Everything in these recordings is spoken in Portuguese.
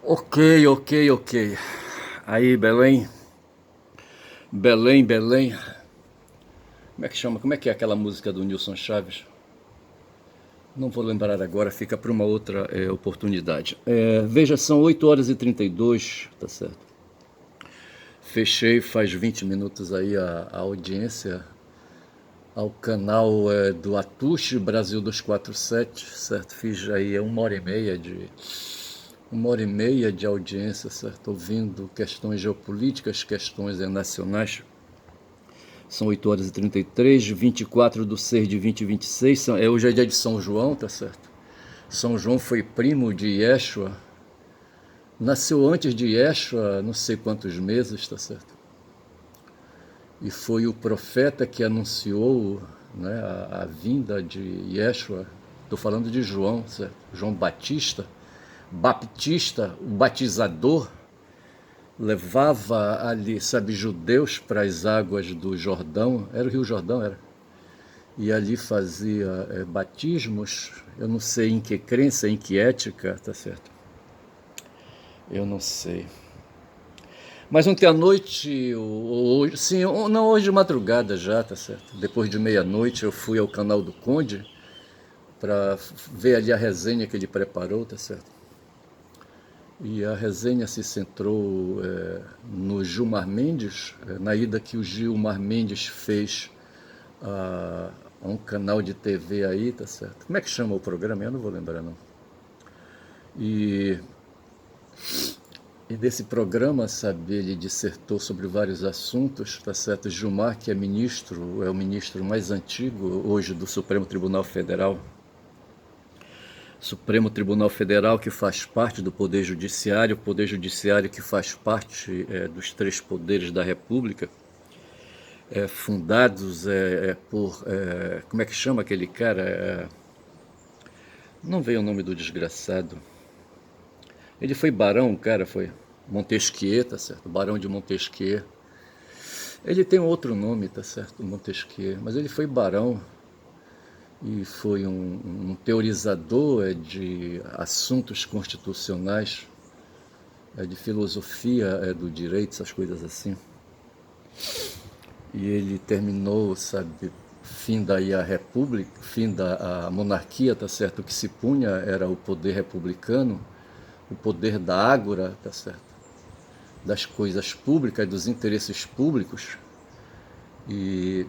Ok, ok, ok. Aí, Belém, Belém, Belém. Como é que chama? Como é que é aquela música do Nilson Chaves? Não vou lembrar agora, fica para uma outra oportunidade. Veja, são 8 horas e 32, tá certo? Fechei faz 20 minutos aí a audiência ao canal do Atuche Brasil 247, certo? Fiz aí uma hora e meia de audiência, certo? Ouvindo questões geopolíticas, questões nacionais. São 8 horas e 33, 24 de 6 de 2026. Hoje é dia de São João, tá certo? São João foi primo de Yeshua. Nasceu antes de Yeshua, não sei quantos meses, tá certo? E foi o profeta que anunciou, né, a vinda de Yeshua. Estou falando de João, certo? João Batista. Baptista, o batizador, levava ali, sabe, judeus para as águas do Jordão. Era o Rio Jordão, era. E ali fazia batismos. Eu não sei em que crença, em que ética, tá certo? Eu não sei. Mas ontem à noite, hoje, sim, não, hoje de madrugada já, tá certo? Depois de meia-noite eu fui ao canal do Conde para ver ali a resenha que ele preparou, tá certo? E a resenha se centrou no Gilmar Mendes, na ida que o Gilmar Mendes fez a um canal de TV aí, tá certo? Como é que chama o programa? Eu não vou lembrar, não. E, e desse programa, sabe, ele dissertou sobre vários assuntos, tá certo? Gilmar, que é o ministro mais antigo hoje do Supremo Tribunal Federal. Supremo Tribunal Federal, que faz parte do Poder Judiciário que faz parte dos três poderes da República, fundados por. Como é que chama aquele cara? Não veio o nome do desgraçado. Ele foi barão, cara, foi Montesquieu, tá certo? Barão de Montesquieu. Ele tem outro nome, tá certo? Montesquieu, mas ele foi barão e foi um teorizador de assuntos constitucionais, de filosofia do direito, essas coisas assim. E ele terminou, sabe, fim daí a república, fim da a monarquia, tá certo? O que se punha era o poder republicano, o poder da ágora, tá certo? Das coisas públicas, dos interesses públicos. E,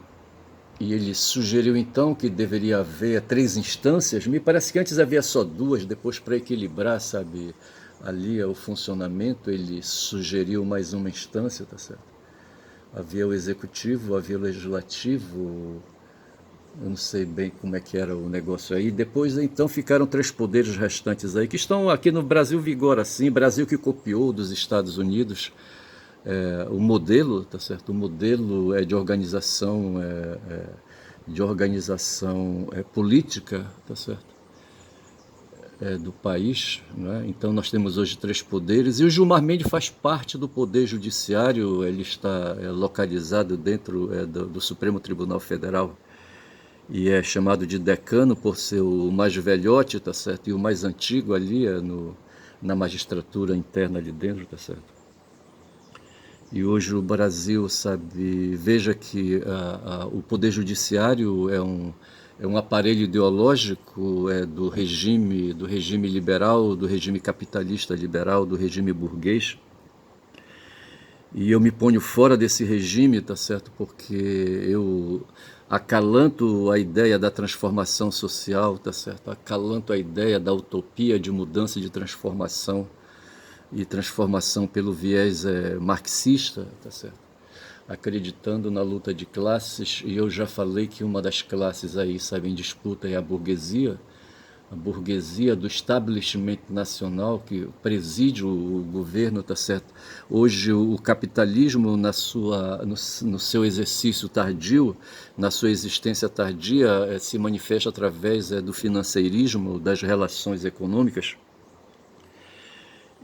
e ele sugeriu então que deveria haver três instâncias. Me parece que antes havia só duas, depois para equilibrar, sabe, ali o funcionamento, ele sugeriu mais uma instância, tá certo? Havia o executivo, havia o legislativo, eu não sei bem como é que era o negócio aí. Depois, então, ficaram três poderes restantes aí, que estão aqui no Brasil vigor assim, Brasil que copiou dos Estados Unidos o modelo, tá certo? O modelo de organização política, tá certo? Do país, né? Então nós temos hoje três poderes e o Gilmar Mendes faz parte do poder judiciário. Ele está localizado dentro do Supremo Tribunal Federal e é chamado de decano por ser o mais velhote, tá certo? E o mais antigo ali na magistratura interna ali dentro, tá certo? E hoje o Brasil, sabe, veja que o poder judiciário é um aparelho ideológico do regime liberal, do regime capitalista liberal, do regime burguês. E eu me ponho fora desse regime, tá certo? Porque eu acalanto a ideia da transformação social, tá certo? Acalanto a ideia da utopia de mudança e de transformação e transformação pelo viés marxista, tá certo? Acreditando na luta de classes, e eu já falei que uma das classes aí, sabe, em disputa é a burguesia do establishment nacional que preside o governo, tá certo? Hoje o capitalismo no seu exercício tardio, na sua existência tardia, se manifesta através do financeirismo, das relações econômicas.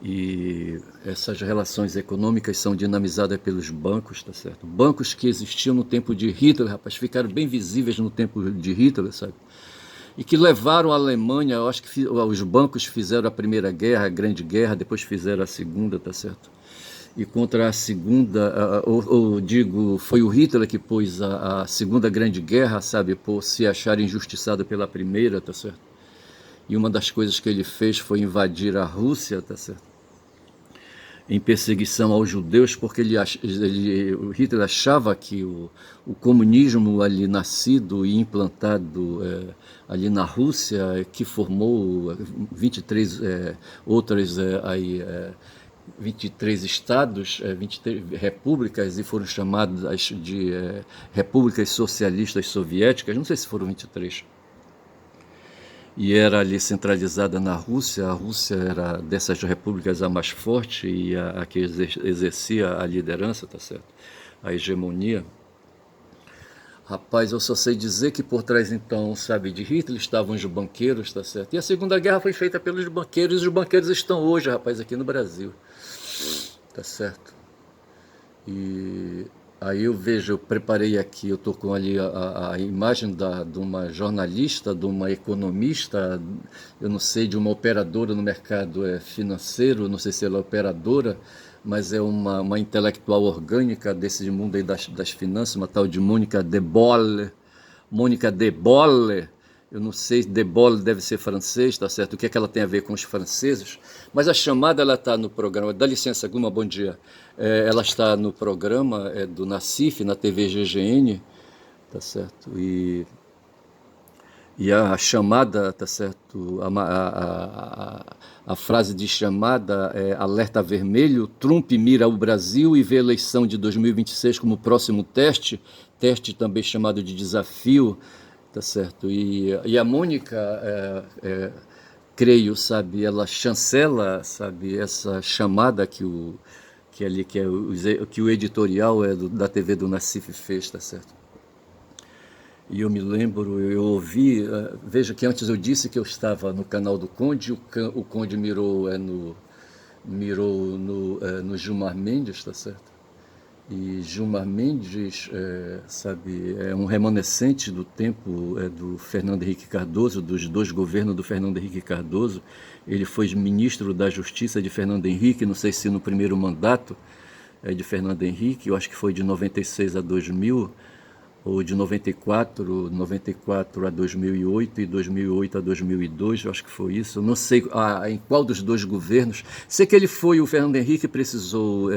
E essas relações econômicas são dinamizadas pelos bancos, tá certo? Bancos que existiam no tempo de Hitler, rapaz, ficaram bem visíveis no tempo de Hitler, sabe? e que levaram a Alemanha, eu acho que os bancos fizeram a Primeira Guerra, a Grande Guerra, depois fizeram a Segunda, tá certo? E contra a Segunda, ou digo, foi o Hitler que pôs a Segunda Grande Guerra, sabe, por se achar injustiçado pela Primeira, tá certo? E uma das coisas que ele fez foi invadir a Rússia, tá certo? Em perseguição aos judeus, porque o Hitler achava que o comunismo ali nascido e implantado ali na Rússia, que formou 23 outras 23 estados, 23 repúblicas, e foram chamadas de repúblicas socialistas soviéticas, não sei se foram 23, e era ali centralizada na Rússia. A Rússia era dessas repúblicas a mais forte e a que exercia a liderança, tá certo? A hegemonia. Rapaz, eu só sei dizer que por trás, então, sabe, de Hitler estavam os banqueiros, tá certo? E a Segunda Guerra foi feita pelos banqueiros, e os banqueiros estão hoje, rapaz, aqui no Brasil, tá certo? E aí eu vejo, eu preparei aqui, eu estou com ali a imagem de uma jornalista, de uma economista, eu não sei, de uma operadora no mercado financeiro, não sei se ela é operadora, mas é uma intelectual orgânica desse mundo aí das finanças, uma tal de Mônica de Bolle. Mônica de Bolle, eu não sei, de Bolle deve ser francês, tá certo? O que é que ela tem a ver com os franceses? Mas a chamada, ela está no programa, dá licença, Guma, bom dia. Ela está no programa do Nassif, na TV GGN, tá certo? E a chamada, tá certo? A frase de chamada é alerta vermelho, Trump mira o Brasil e vê a eleição de 2026 como próximo teste também chamado de desafio, tá certo? E a Mônica, creio, sabe, ela chancela, sabe, essa chamada que o editorial da TV do Nassif fez, tá certo? E eu me lembro, eu ouvi, veja que antes eu disse que eu estava no canal do Conde, o Conde mirou no Gilmar Mendes, tá certo? E Gilmar Mendes, sabe, é um remanescente do tempo do Fernando Henrique Cardoso, dos dois governos do Fernando Henrique Cardoso. Ele foi ministro da Justiça de Fernando Henrique, não sei se no primeiro mandato de Fernando Henrique, eu acho que foi de 96 a 2000, ou de 94 a 2008 e 2008 a 2002, eu acho que foi isso. Eu não sei em qual dos dois governos. Sei que ele foi, o Fernando Henrique precisou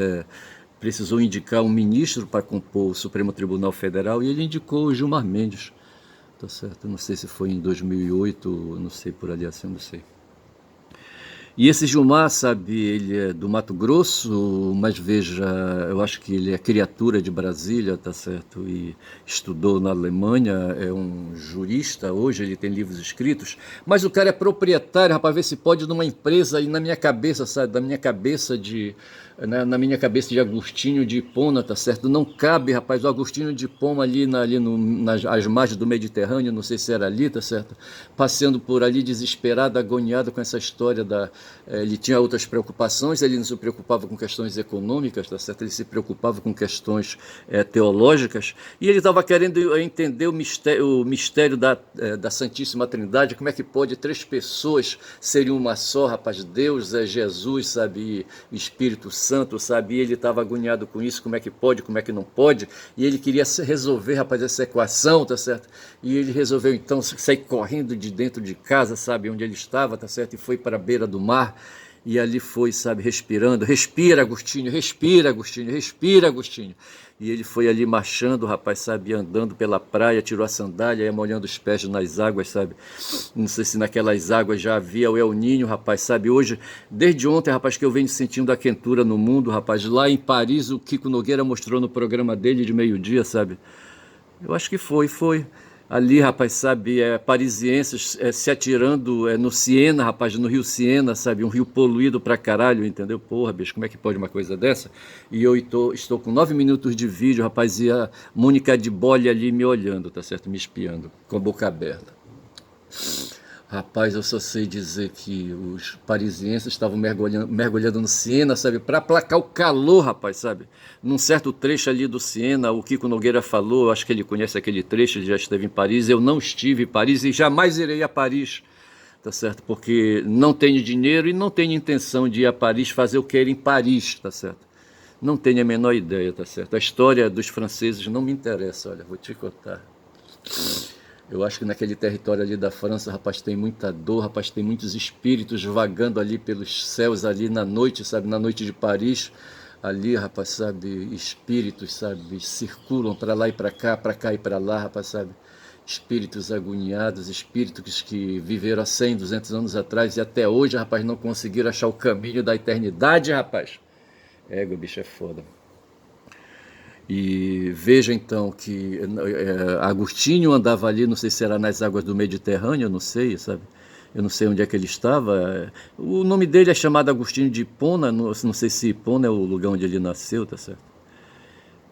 indicar um ministro para compor o Supremo Tribunal Federal, e ele indicou o Gilmar Mendes, tá certo? Eu não sei se foi em 2008, não sei, por ali assim, não sei. E esse Gilmar, sabe, ele é do Mato Grosso, mas veja, eu acho que ele é criatura de Brasília, tá certo? E estudou na Alemanha, é um jurista, hoje ele tem livros escritos, mas o cara é proprietário, rapaz, ver se pode, de uma empresa, e na minha cabeça, sabe, na minha cabeça de Agostinho de Hipona, tá certo? Não cabe, rapaz, o Agostinho de Hipona ali nas margens do Mediterrâneo, não sei se era ali, tá certo? Passeando por ali desesperado, agoniado com essa história ele tinha outras preocupações, ele não se preocupava com questões econômicas, tá certo? Ele se preocupava com questões teológicas, e ele estava querendo entender o mistério da Santíssima Trindade, como é que pode três pessoas serem uma só, rapaz, Deus é Jesus, sabe, e Espírito Santo, sabe, e ele estava agoniado com isso, como é que pode, como é que não pode, e ele queria resolver, rapaz, essa equação, tá certo? E ele resolveu então sair correndo de dentro de casa, sabe, onde ele estava, tá certo, e foi para a beira do mar, e ali foi, sabe, respirando, respira Agostinho, respira Agostinho, respira Agostinho, e ele foi ali marchando, rapaz, sabe, andando pela praia, tirou a sandália, ia molhando os pés nas águas, sabe, não sei se naquelas águas já havia o El Ninho, rapaz, sabe, hoje, desde ontem, rapaz, que eu venho sentindo a quentura no mundo, rapaz, lá em Paris, o Kiko Nogueira mostrou no programa dele de meio-dia, sabe, eu acho que foi. Ali, rapaz, sabe, parisienses se atirando no Siena, rapaz, no rio Siena, sabe, um rio poluído pra caralho, entendeu? Porra, bicho, como é que pode uma coisa dessa? E eu estou com 9 minutos de vídeo, rapaz, e a Mônica de Bolle ali me olhando, tá certo? Me espiando, com a boca aberta. Rapaz, eu só sei dizer que os parisienses estavam mergulhando no Siena, sabe? Para aplacar o calor, rapaz, sabe? Num certo trecho ali do Siena, o Kiko Nogueira falou, acho que ele conhece aquele trecho, ele já esteve em Paris. Eu não estive em Paris e jamais irei a Paris, tá certo? Porque não tenho dinheiro e não tenho intenção de ir a Paris fazer o que era em Paris, tá certo? Não tenho a menor ideia, tá certo? A história dos franceses não me interessa, olha, vou te contar. Eu acho que naquele território ali da França, rapaz, tem muita dor, rapaz, tem muitos espíritos vagando ali pelos céus ali na noite, sabe? Na noite de Paris, ali, rapaz, sabe? Espíritos, sabe? Circulam para lá e para lá, rapaz, sabe? Espíritos agoniados, espíritos que viveram há 100, 200 anos atrás e até hoje, rapaz, não conseguiram achar o caminho da eternidade, rapaz. Égua, bicho, é foda. E veja então que Agostinho andava ali, não sei se era nas águas do Mediterrâneo, eu não sei, sabe? Eu não sei onde é que ele estava. O nome dele é chamado Agostinho de Hipona, não sei se Hipona é o lugar onde ele nasceu, tá certo?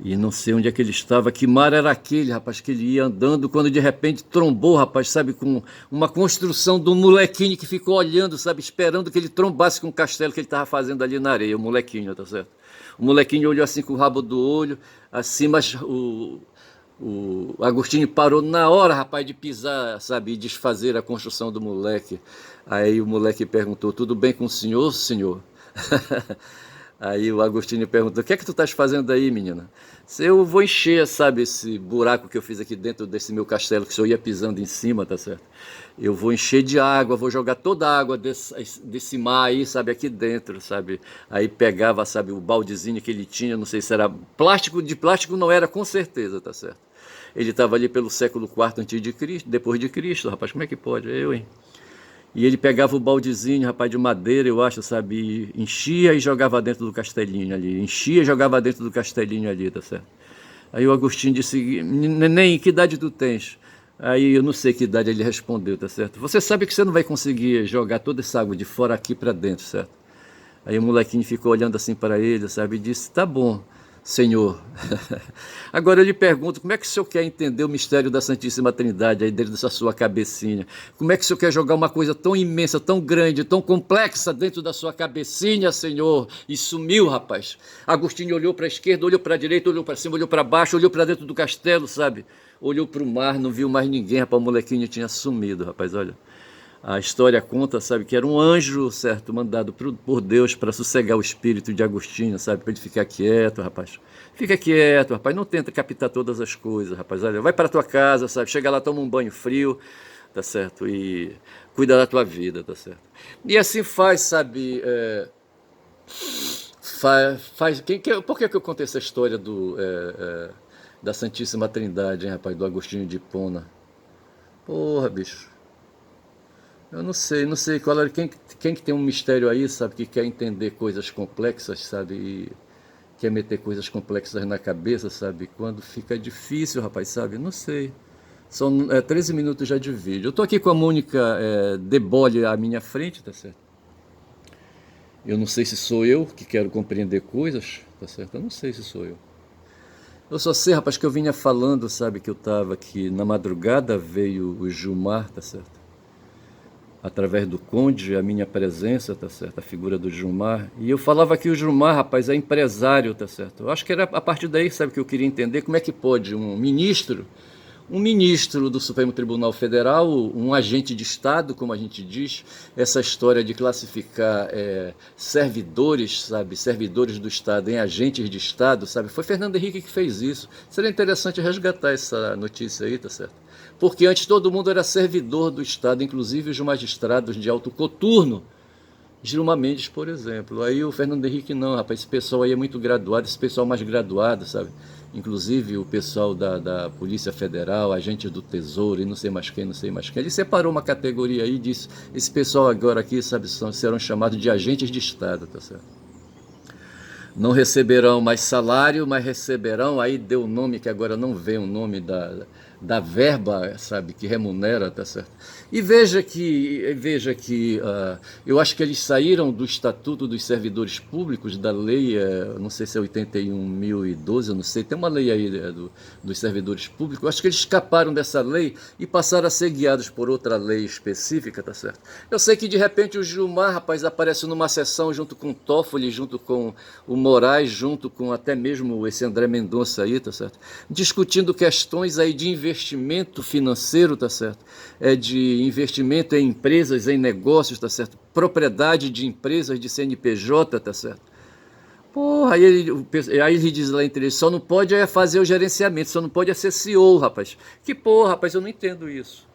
E não sei onde é que ele estava, que mar era aquele, rapaz, que ele ia andando, quando de repente trombou, rapaz, sabe, com uma construção do molequinho que ficou olhando, sabe, esperando que ele trombasse com o castelo que ele estava fazendo ali na areia, o molequinho, tá certo? O molequinho olhou assim com o rabo do olho, assim, mas o Agostinho parou na hora, rapaz, de pisar, sabe, e desfazer a construção do moleque. Aí o moleque perguntou, tudo bem com o senhor, senhor? Aí o Agostinho perguntou, o que é que tu estás fazendo aí, menina? Eu vou encher, sabe, esse buraco que eu fiz aqui dentro desse meu castelo, que o senhor ia pisando em cima, tá certo? Eu vou encher de água, vou jogar toda a água desse mar aí, sabe, aqui dentro, sabe? Aí pegava, sabe, o baldezinho que ele tinha, não sei se era plástico, de plástico não era, com certeza, tá certo? Ele estava ali pelo século IV antes de Cristo, depois de Cristo, rapaz, como é que pode? Eu, hein? E ele pegava o baldezinho, rapaz, de madeira, eu acho, sabe? Enchia e jogava dentro do castelinho ali. Enchia e jogava dentro do castelinho ali, tá certo? Aí o Agostinho disse, neném, que idade tu tens? Aí eu não sei que idade ele respondeu, tá certo? Você sabe que você não vai conseguir jogar toda essa água de fora aqui para dentro, certo? Aí o molequinho ficou olhando assim para ele, sabe? E disse, tá bom, senhor. Agora eu lhe pergunto, como é que o senhor quer entender o mistério da Santíssima Trindade aí dentro dessa sua cabecinha? Como é que o senhor quer jogar uma coisa tão imensa, tão grande, tão complexa dentro da sua cabecinha, senhor? E sumiu, rapaz. Agostinho olhou para a esquerda, olhou para a direita, olhou para cima, olhou para baixo, olhou para dentro do castelo, sabe? Olhou para o mar, não viu mais ninguém, rapaz. O molequinho tinha sumido, rapaz, olha. A história conta, sabe, que era um anjo, certo, mandado por Deus para sossegar o espírito de Agostinho, sabe, para ele ficar quieto, rapaz. Fica quieto, rapaz, não tenta captar todas as coisas, rapaz. Olha, vai para tua casa, sabe, chega lá, toma um banho frio, tá certo, e cuida da tua vida, tá certo. E assim faz, sabe, por que eu contei essa história da Santíssima Trindade, hein, rapaz, do Agostinho de Hipona? Porra, bicho. Eu não sei qual era, quem que tem um mistério aí, sabe, que quer entender coisas complexas, sabe, e quer meter coisas complexas na cabeça, sabe, quando fica difícil, rapaz, sabe, não sei. São 13 minutos já de vídeo. Eu tô aqui com a Mônica Debole à minha frente, tá certo? Eu não sei se sou eu que quero compreender coisas, tá certo? Eu não sei se sou eu. Eu só sei, rapaz, que eu vinha falando, sabe, que eu tava aqui na madrugada, veio o Gilmar, tá certo? Através do Conde, a minha presença, tá certo? A figura do Gilmar. E eu falava que o Gilmar, rapaz, é empresário, tá certo? Eu acho que era a partir daí, sabe, que eu queria entender como é que pode um ministro do Supremo Tribunal Federal, um agente de Estado, como a gente diz, essa história de classificar servidores, sabe, servidores do Estado em agentes de Estado, sabe? Foi Fernando Henrique que fez isso. Seria interessante resgatar essa notícia aí, tá certo? Porque antes todo mundo era servidor do Estado, inclusive os magistrados de alto coturno. Gilmar Mendes, por exemplo. Aí o Fernando Henrique não, rapaz, esse pessoal aí é muito graduado, esse pessoal mais graduado, sabe? Inclusive o pessoal da Polícia Federal, agentes do Tesouro e não sei mais quem, não sei mais quem. Ele separou uma categoria aí e disse, esse pessoal agora aqui, sabe, serão chamados de agentes de Estado, tá certo? Não receberão mais salário, mas receberão, aí deu o nome que agora não vem o nome da verba, sabe, que remunera, tá certo? E veja que eu acho que eles saíram do Estatuto dos Servidores Públicos, da lei, não sei se é 81.012, eu não sei, tem uma lei aí dos servidores públicos, eu acho que eles escaparam dessa lei e passaram a ser guiados por outra lei específica, tá certo? Eu sei que de repente o Gilmar, rapaz, aparece numa sessão junto com o Toffoli, junto com o Moraes, junto com até mesmo esse André Mendonça aí, tá certo? Discutindo questões aí de investimento financeiro, tá certo? De investimento em empresas, em negócios, tá certo? Propriedade de empresas, de CNPJ, tá certo? Porra, aí ele diz lá entre eles, só não pode fazer o gerenciamento, só não pode ser CEO, rapaz. Que porra, rapaz, eu não entendo isso.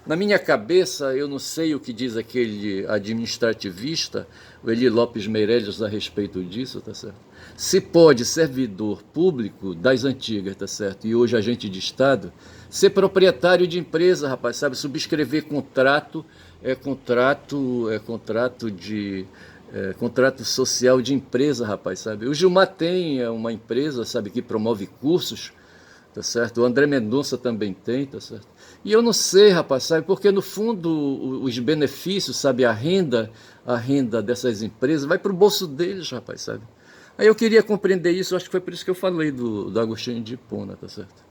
Na minha cabeça, eu não sei o que diz aquele administrativista, o Eli Lopes Meirelles, a respeito disso, tá certo? Se pode servidor público das antigas, tá certo? E hoje agente de Estado, ser proprietário de empresa, rapaz, sabe? Subscrever contrato, contrato social de empresa, rapaz, sabe? O Gilmar tem uma empresa, sabe, que promove cursos, tá certo? O André Mendonça também tem, tá certo? E eu não sei, rapaz, sabe? Porque no fundo os benefícios, sabe, a renda dessas empresas vai para o bolso deles, rapaz, sabe? Aí eu queria compreender isso, acho que foi por isso que eu falei do Agostinho de Hipona, tá certo?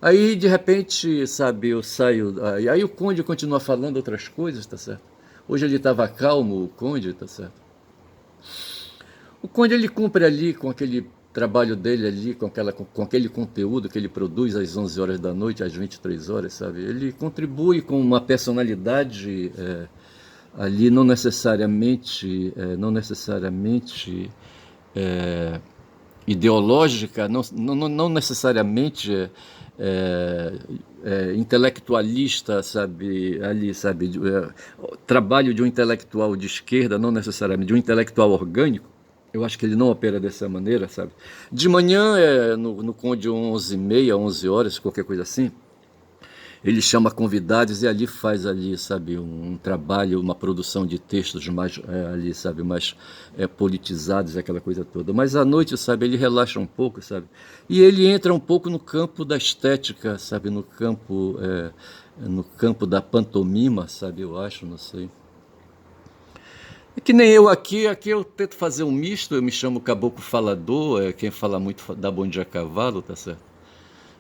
Aí de repente, sabe, eu saio, aí o Conde continua falando outras coisas, tá certo? Hoje ele estava calmo, o Conde, tá certo? O Conde ele cumpre ali com aquele trabalho dele ali, com aquele conteúdo que ele produz às 11 horas da noite, às 23 horas, sabe? Ele contribui com uma personalidade ali não necessariamente é, ideológica, não necessariamente intelectualista, sabe, ali, sabe, trabalho de um intelectual de esquerda, não necessariamente de um intelectual orgânico. Eu acho que ele não opera dessa maneira, sabe? De manhã, no Conde 11h30, 11 horas, qualquer coisa assim, ele chama convidados e ali faz ali, sabe, um trabalho, uma produção de textos mais ali, sabe, mais politizados, aquela coisa toda. Mas à noite, sabe, ele relaxa um pouco, sabe? E ele entra um pouco no campo da estética, sabe, no campo da pantomima, sabe, eu acho, não sei. É que nem eu aqui eu tento fazer um misto, eu me chamo Caboclo Falador, quem fala muito dá bom dia a cavalo, tá certo?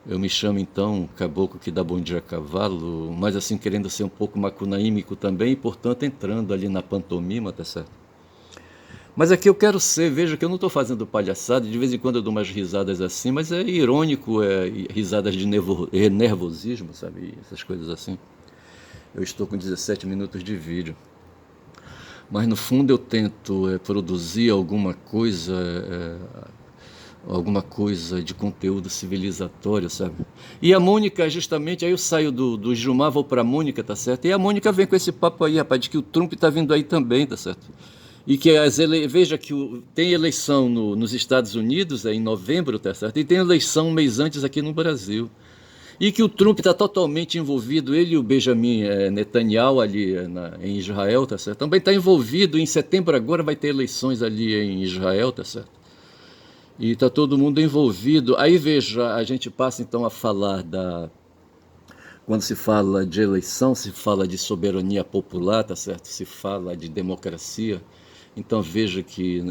Eu me chamo então Caboclo que dá bom dia a cavalo, mas assim querendo ser um pouco macunaímico também, e portanto entrando ali na pantomima, tá certo? Mas aqui eu quero ser, veja que eu não estou fazendo palhaçada, de vez em quando eu dou umas risadas assim, mas é irônico, risadas de nervosismo, sabe? Essas coisas assim. Eu estou com 17 minutos de vídeo. Mas no fundo eu tento produzir alguma coisa de conteúdo civilizatório, sabe? E a Mônica, justamente, aí eu saio do Gilmar, vou pra Mônica, tá certo? E a Mônica vem com esse papo aí, rapaz, de que o Trump tá vindo aí também, tá certo? E que veja que tem eleição nos Estados Unidos, em novembro, tá certo? E tem eleição um mês antes aqui no Brasil. E que o Trump está totalmente envolvido, ele e o Benjamin Netanyahu ali em Israel, tá certo? Também está envolvido, em setembro agora vai ter eleições ali em Israel, tá certo? E está todo mundo envolvido. Aí veja, a gente passa então a falar quando se fala de eleição, se fala de soberania popular, tá certo? Se fala de democracia. Então veja que,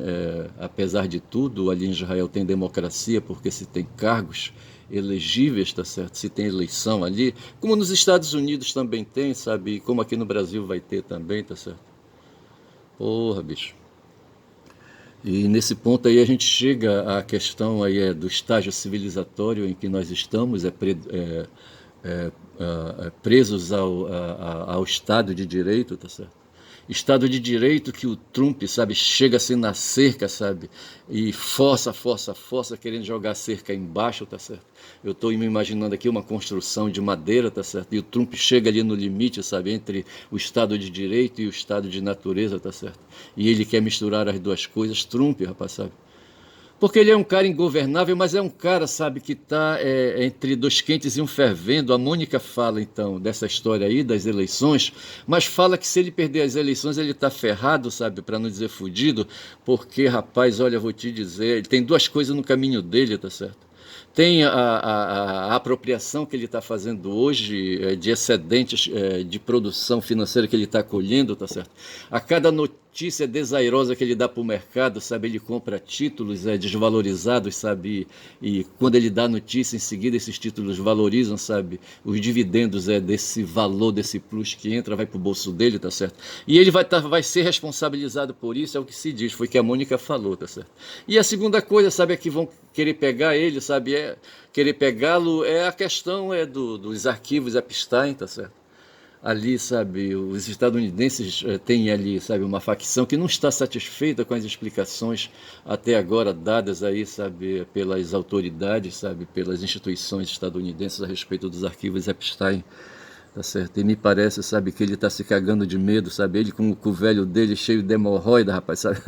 apesar de tudo, ali em Israel tem democracia, porque se tem cargos elegíveis, tá certo? Se tem eleição ali, como nos Estados Unidos também tem, sabe? Como aqui no Brasil vai ter também, tá certo? Porra, bicho. E nesse ponto aí a gente chega à questão aí do estágio civilizatório em que nós estamos, presos ao Estado de Direito, tá certo? Estado de Direito que o Trump, sabe, chega assim na cerca, sabe, e força, querendo jogar a cerca embaixo, tá certo? Eu estou me imaginando aqui uma construção de madeira, tá certo? E o Trump chega ali no limite, sabe, entre o Estado de Direito e o Estado de natureza, tá certo? E ele quer misturar as duas coisas, Trump, rapaz, sabe? Porque ele é um cara ingovernável, mas é um cara, sabe, que está entre dois quentes e um fervendo. A Mônica fala, então, dessa história aí, das eleições, mas fala que se ele perder as eleições, ele está ferrado, sabe, para não dizer fudido, porque, rapaz, olha, vou te dizer, ele tem duas coisas no caminho dele, tá certo? tem a apropriação que ele está fazendo hoje de excedentes de produção financeira que ele está colhendo, tá certo? A cada notícia desairosa que ele dá para o mercado, sabe, ele compra títulos desvalorizados, sabe, e quando ele dá notícia, em seguida esses títulos valorizam, sabe, os dividendos desse valor, desse plus que entra, vai para o bolso dele, tá certo? E ele vai ser responsabilizado por isso, é o que se diz, foi o que a Mônica falou, tá certo? E a segunda coisa, sabe, é que vão querer pegar ele, sabe, querer pegá-lo, a questão dos arquivos Epstein, tá certo? Ali, sabe, os estadunidenses têm ali, sabe, uma facção que não está satisfeita com as explicações até agora dadas aí, sabe, pelas autoridades, sabe, pelas instituições estadunidenses a respeito dos arquivos Epstein, tá certo? E me parece, sabe, que ele está se cagando de medo, sabe, ele com o velho dele cheio de hemorroida, rapaz, sabe?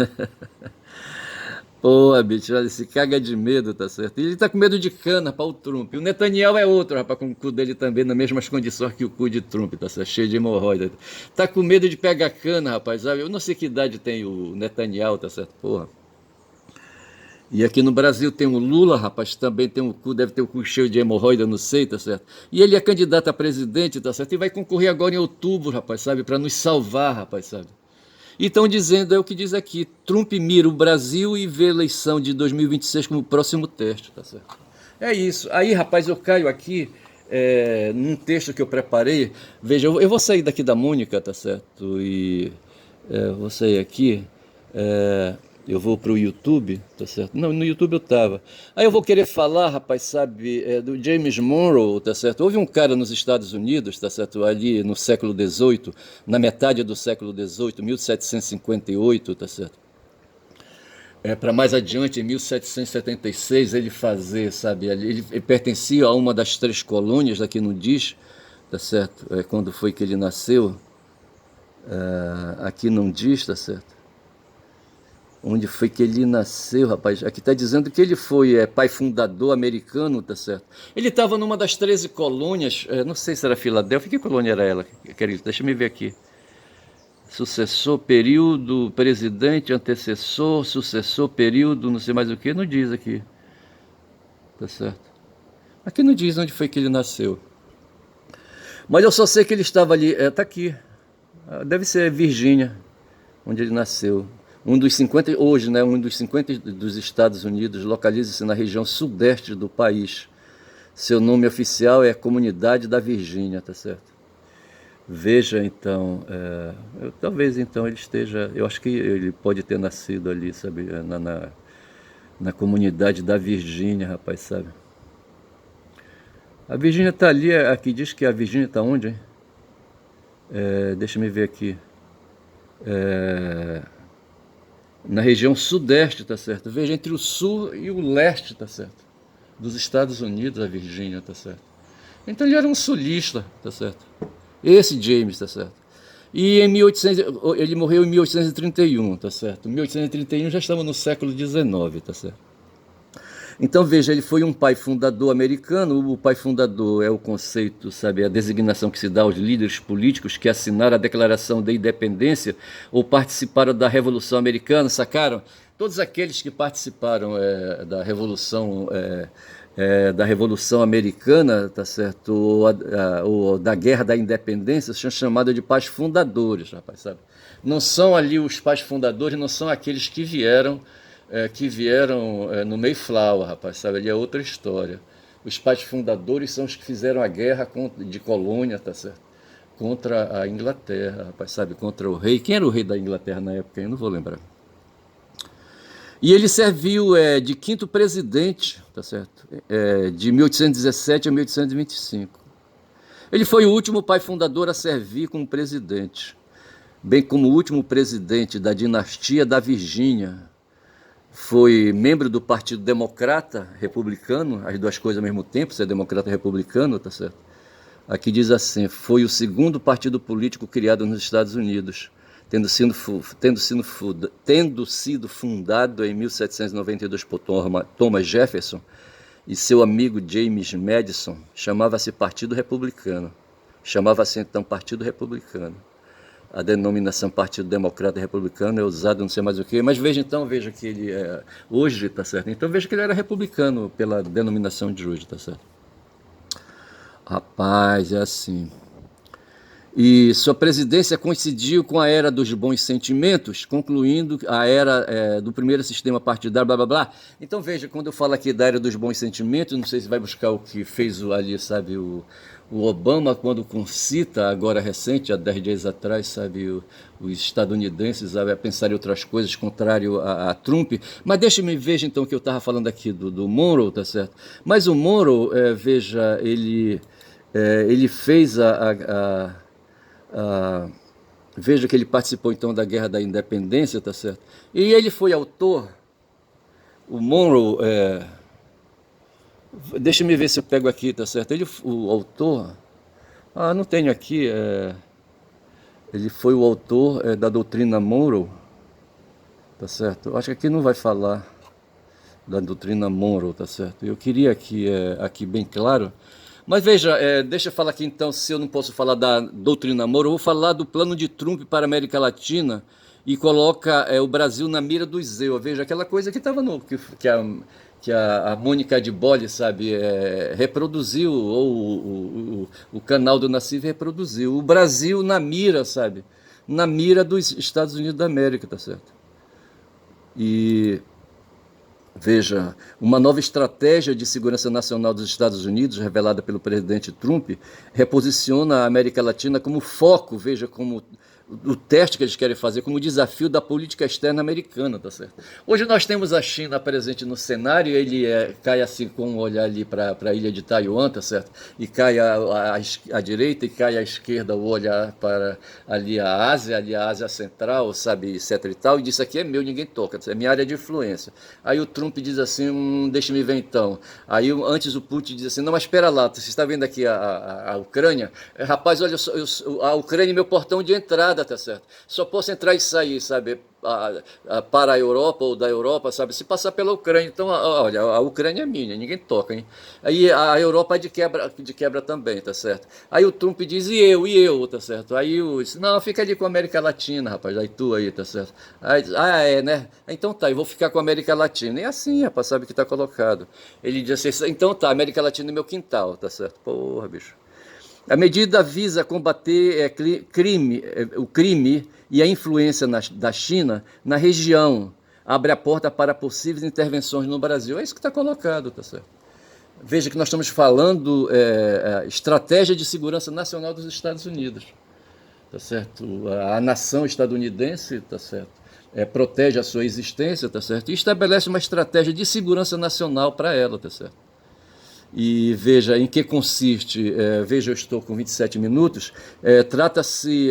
Pô, bicho, olha, se caga de medo, tá certo? E ele tá com medo de cana para o Trump. O Netanyahu é outro, rapaz, com o cu dele também nas mesmas condições que o cu de Trump, tá certo? Cheio de hemorroida. Tá com medo de pegar cana, rapaz, sabe? Eu não sei que idade tem o Netanyahu, tá certo? Porra. E aqui no Brasil tem o Lula, rapaz, também tem o cu, deve ter o cu cheio de hemorroida, não sei, tá certo? E ele é candidato a presidente, tá certo? E vai concorrer agora em outubro, rapaz, sabe? Para nos salvar, rapaz, sabe? E estão dizendo, é o que diz aqui, Trump mira o Brasil e vê a eleição de 2026 como próximo teste, tá certo? É isso. Aí, rapaz, eu caio aqui num texto que eu preparei. Veja, eu vou sair daqui da Mônica, tá certo? E vou sair aqui. Eu vou para o YouTube, tá certo? Não, no YouTube eu tava. Aí eu vou querer falar, rapaz, sabe, do James Monroe, tá certo? Houve um cara nos Estados Unidos, tá certo? Ali no século XVIII, na metade do século XVIII, 1758, tá certo? Para mais adiante, em 1776, ele fazer, sabe, ele pertencia a uma das três colônias, daqui não diz, tá certo? Quando foi que ele nasceu, aqui não diz, tá certo? Onde foi que ele nasceu, rapaz? Aqui está dizendo que ele foi pai fundador americano, tá certo? Ele estava numa das 13 colônias, não sei se era Filadélfia, que colônia era ela, querido? Deixa eu ver aqui. Sucessor, período, presidente, antecessor, sucessor, período, não sei mais o que, não diz aqui. Tá certo? Aqui não diz onde foi que ele nasceu. Mas eu só sei que ele estava ali, tá aqui. Deve ser Virgínia, onde ele nasceu. Um dos 50, hoje, né, um dos 50 dos Estados Unidos, localiza-se na região sudeste do país. Seu nome oficial é Comunidade da Virgínia, tá certo? Veja, então, talvez então ele esteja, eu acho que ele pode ter nascido ali, sabe, na comunidade da Virgínia, rapaz, sabe? A Virgínia tá ali, aqui diz que a Virgínia tá onde, hein? Deixa eu ver aqui. Na região sudeste, tá certo? Veja, entre o sul e o leste, tá certo? Dos Estados Unidos, a Virgínia, tá certo? Então ele era um sulista, tá certo? Esse James, tá certo? E em 1800, ele morreu em 1831, tá certo? 1831 já estamos no século XIX, tá certo? Então veja, ele foi um pai fundador americano. O pai fundador é o conceito, sabe, a designação que se dá aos líderes políticos que assinaram a Declaração de Independência ou participaram da Revolução Americana, sacaram? Todos aqueles que participaram da Revolução Americana, tá certo? Ou da Guerra da Independência, são chamados de pais fundadores, rapaz, sabe? Não são ali os pais fundadores, não são aqueles que vieram no Mayflower, rapaz, sabe? Ali é outra história. Os pais fundadores são os que fizeram a guerra de colônia, tá certo? Contra a Inglaterra, rapaz, sabe? Contra o rei. Quem era o rei da Inglaterra na época? Eu não vou lembrar. E ele serviu de quinto presidente, tá certo? De 1817 a 1825. Ele foi o último pai fundador a servir como presidente, bem como o último presidente da dinastia da Virgínia. Foi membro do Partido Democrata Republicano, as duas coisas ao mesmo tempo, ser democrata e republicano, tá certo? Aqui diz assim, foi o segundo partido político criado nos Estados Unidos, tendo sido fundado em 1792 por Thomas Jefferson e seu amigo James Madison. Chamava-se Partido Republicano. Chamava-se então Partido Republicano. a denominação Partido Democrata Republicano é usada, não sei mais o que, mas veja então, veja que ele é hoje, tá certo? Então veja que ele era republicano pela denominação de hoje, tá certo? Rapaz, é assim. E sua presidência coincidiu com a era dos bons sentimentos, concluindo a era do primeiro sistema partidário, blá blá blá. Então veja, quando eu falo aqui da era dos bons sentimentos, não sei se vai buscar o que fez ali, sabe, o Obama, quando concita, agora recente, há 10 dias atrás, sabe, os estadunidenses a pensar em outras coisas, contrário a Trump. Mas deixa-me ver então que eu estava falando aqui do Monroe, tá certo? Mas o Monroe, veja, ele fez veja que ele participou então da Guerra da Independência, tá certo? E ele foi autor, o Monroe, deixa-me ver se eu pego aqui, tá certo? O autor, não tenho aqui, ele foi o autor da doutrina Monroe, tá certo? Eu acho que aqui não vai falar da doutrina Monroe, tá certo? Eu queria aqui bem claro. Mas veja, deixa eu falar aqui então, se eu não posso falar da doutrina Monroe, eu vou falar do plano de Trump para a América Latina e coloca o Brasil na mira do Zeu. Veja, aquela coisa que estava que a Mônica de Bolle, sabe, reproduziu, ou o canal do Nassif reproduziu. O Brasil na mira, sabe, na mira dos Estados Unidos da América, tá certo? E veja, uma nova estratégia de segurança nacional dos Estados Unidos, revelada pelo presidente Trump, reposiciona a América Latina como foco, veja, como o teste que eles querem fazer, como desafio da política externa americana, tá certo? Hoje nós temos a China presente no cenário, ele cai assim com um olhar ali para a ilha de Taiwan, tá certo? E cai à direita e cai à esquerda o olhar para ali a Ásia Central, sabe, etc e tal, e diz, aqui é meu, ninguém toca, é minha área de influência. Aí o Trump diz assim, deixa-me ver então. Aí antes o Putin diz assim, não, mas espera lá, você está vendo aqui a Ucrânia? Rapaz, olha, a Ucrânia é meu portão de entrada, tá certo? Só posso entrar e sair, sabe, para a Europa ou da Europa, sabe, se passar pela Ucrânia. Então, olha, a Ucrânia é minha, ninguém toca, hein? Aí a Europa é de quebra também, tá certo? Aí o Trump diz, e eu, tá certo? Aí o disse, não, fica ali com a América Latina, rapaz, aí tu aí, tá certo? Aí, né? Então tá, eu vou ficar com a América Latina. E assim, rapaz, sabe que tá colocado. Ele diz assim, então tá, América Latina é meu quintal, tá certo? Porra, bicho. A medida visa combater o crime e a influência da China na região. Abre a porta para possíveis intervenções no Brasil. É isso que está colocado, tá certo? Veja que nós estamos falando estratégia de segurança nacional dos Estados Unidos, tá certo? A nação estadunidense, tá certo? Protege a sua existência, tá certo? E estabelece uma estratégia de segurança nacional para ela, tá certo? E veja em que consiste, veja, eu estou com 27 minutos, trata-se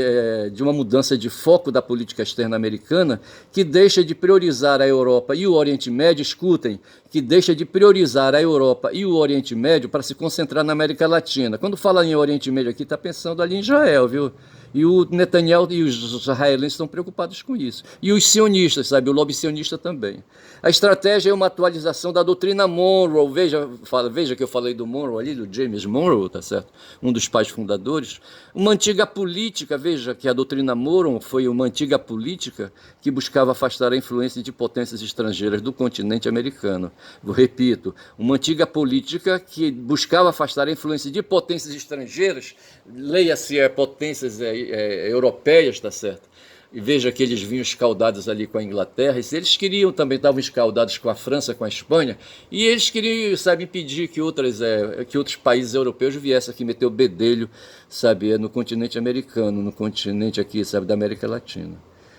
de uma mudança de foco da política externa americana que deixa de priorizar a Europa e o Oriente Médio, escutem, que deixa de priorizar a Europa e o Oriente Médio para se concentrar na América Latina. Quando fala em Oriente Médio aqui, está pensando ali em Israel, viu? E o Netanyahu e os israelenses estão preocupados com isso. E os sionistas, sabe? O lobby sionista também. A estratégia é uma atualização da doutrina Monroe. Veja que eu falei do Monroe ali, do James Monroe, tá certo? Um dos pais fundadores. Uma antiga política, veja que a doutrina Monroe foi uma antiga política que buscava afastar a influência de potências estrangeiras do continente americano. Eu repito, uma antiga política que buscava afastar a influência de potências estrangeiras, leia-se potências europeias, tá certo? E veja que eles vinham escaldados ali com a Inglaterra, e se eles queriam, também estavam escaldados com a França, com a Espanha, e eles queriam, sabe, impedir que outros países europeus viessem aqui meter o bedelho, sabe, no continente americano, no continente aqui, sabe, da América Latina.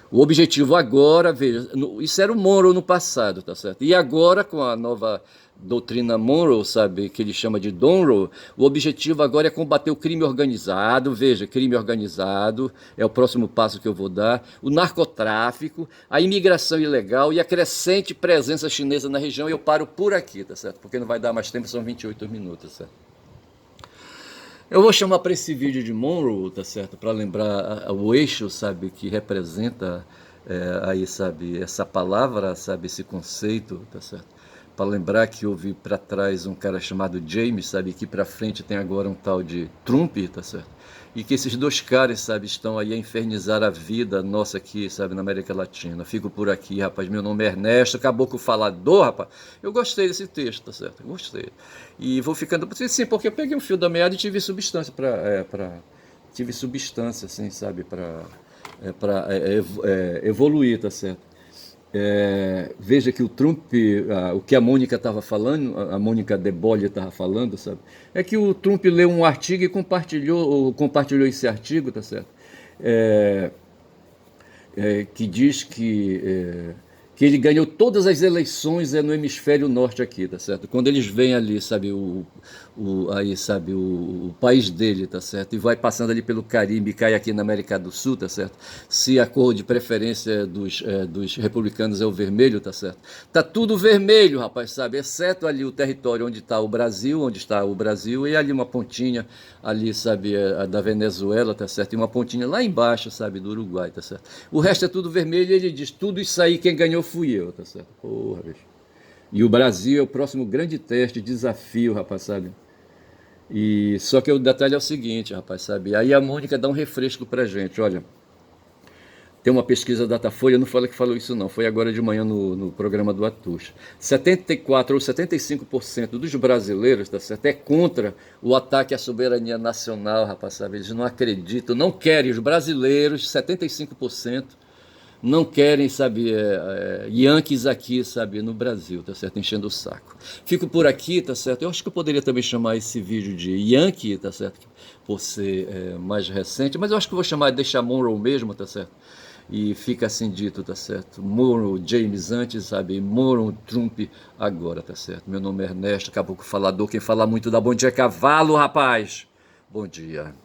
O objetivo agora, veja, isso era o Monroe no passado, tá certo? E agora, com a nova doutrina Monroe, sabe, que ele chama de Donroe, o objetivo agora é combater o crime organizado, veja, crime organizado é o próximo passo que eu vou dar, o narcotráfico, a imigração ilegal e a crescente presença chinesa na região. Eu paro por aqui, tá certo? Porque não vai dar mais tempo, são 28 minutos, certo? Eu vou chamar para esse vídeo de Monroe, tá certo? Para lembrar o eixo, sabe, que representa aí, sabe, essa palavra, sabe, esse conceito, tá certo? para lembrar que houve para trás um cara chamado James, sabe, que para frente tem agora um tal de Trump, tá certo? E que esses dois caras, sabe, estão aí a infernizar a vida nossa aqui, sabe, na América Latina. Fico por aqui, rapaz, meu nome é Ernesto, Caboclo Falador, rapaz. Eu gostei desse texto, tá certo? Eu gostei. E vou ficando, sim, porque eu peguei um fio da meada e tive substância tive substância, assim, sabe, para evoluir, tá certo? Veja que o Trump, o que a Mônica estava falando, a Mônica De Bolle estava falando, sabe? É que o Trump leu um artigo e compartilhou esse artigo, tá certo? É, que diz que ele ganhou todas as eleições no hemisfério norte aqui, tá certo? Quando eles vêm ali, sabe, o país dele, tá certo? E vai passando ali pelo Caribe e cai aqui na América do Sul, tá certo? Se a cor de preferência dos republicanos é o vermelho, tá certo? Tá tudo vermelho, rapaz, sabe? Exceto ali o território onde está o Brasil, e ali uma pontinha ali, sabe, a da Venezuela, tá certo? E uma pontinha lá embaixo, sabe, do Uruguai, tá certo? O resto é tudo vermelho e ele diz, tudo isso aí quem ganhou fui eu, tá certo? Porra, bicho. E o Brasil é o próximo grande teste, desafio, rapaz, sabe? E só que o detalhe é o seguinte, rapaz, sabe? Aí a Mônica dá um refresco pra gente, olha. Tem uma pesquisa da Datafolha, não fala que falou isso não, foi agora de manhã no programa do Atush. 74 ou 75% dos brasileiros, tá certo, é contra o ataque à soberania nacional, rapaz, sabe? Eles não acreditam, não querem, os brasileiros, 75%, não querem, sabe, Yankees aqui, sabe, no Brasil, tá certo, enchendo o saco. Fico por aqui, tá certo, eu acho que eu poderia também chamar esse vídeo de Yankee, tá certo, por ser mais recente, mas eu acho que eu vou chamar, deixar Monroe mesmo, tá certo, e fica assim dito, tá certo, Monroe James antes, sabe, Monroe Trump agora, tá certo. Meu nome é Ernesto, Caboclo Falador, quem fala muito dá bom dia é cavalo, rapaz. Bom dia.